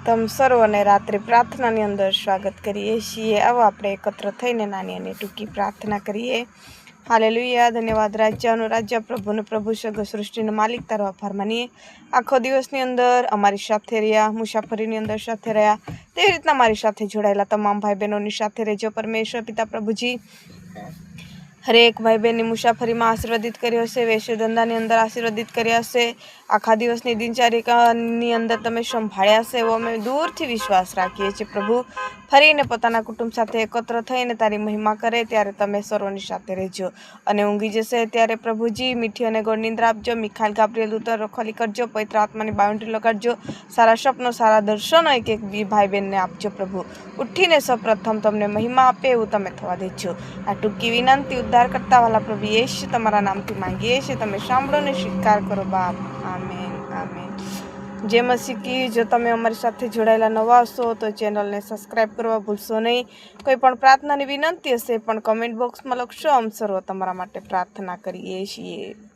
તમ સર્વને રાત્રે પ્રાર્થનાની અંદર સ્વાગત કરીએ છીએ। આવો આપણે એકત્ર થઈને નાની અને ટૂંકી પ્રાર્થના કરીએ। હાલેલુયા, ધન્યવાદ રાજ્યનો રાજ્ય, પ્રભુનો પ્રભુ, સર્વ સૃષ્ટિનો માલિક, તારો આભાર માનીએ। આખો દિવસની અંદર અમારી સાથે રહ્યા, મુસાફરીની અંદર સાથે રહ્યા, તેવી રીતના મારી સાથે જોડાયેલા તમામ ભાઈ બહેનોની સાથે રહેજો પરમેશ્વર પિતા પ્રભુજી। હરેક ભાઈ બહેનની મુસાફરીમાં આશીર્વાદિત કર્યો હશે, વેશ્ય ધંધાની અંદર આશીર્વાદિત કર્યા હશે, આખા દિવસની દિનચર્યાની અંદર તમે સંભાળ્યા હશે એવો અમે દૂરથી વિશ્વાસ રાખીએ છીએ પ્રભુ। ફરીને પોતાના કુટુંબ સાથે એકત્ર થઈને તારી મહિમા કરે ત્યારે તમે સર્વની સાથે રહેજો, અને ઊંઘી જશે ત્યારે પ્રભુજી મીઠી અને ગોળ નિંદ્રા આપજો। મિખાઈલ ગાબ્રિએલ દૂતો રખોલી કરજો, પવિત્ર આત્માની બાઉન્ડ્રી લગાડજો, સારા સપનો સારા દર્શનો એક એક બી ભાઈ બહેનને આપજો પ્રભુ। ઉઠીને સૌપ્રથમ તમને મહિમા આપે એવું તમે થવા દેજો। આ ટૂંકી વિનંતી ઉદ્ધાર કરતા વાલા પ્રભુ યેશુ તમારા નામથી માંગીએ છીએ, તમે સાંભળો ને સ્વીકાર કરો બાપ, આમેન આમેન। જય મસીહ કી। જો તમે અમારી સાથે જોડાયેલા નવા હશો તો ચેનલને સબસ્ક્રાઈબ કરવા ભૂલશો નહીં। કોઈ પણ પ્રાર્થનાની વિનંતી હશે પણ કમેન્ટ બોક્સમાં લખશો, અમે સર્વ તમારા માટે પ્રાર્થના કરીએ છીએ।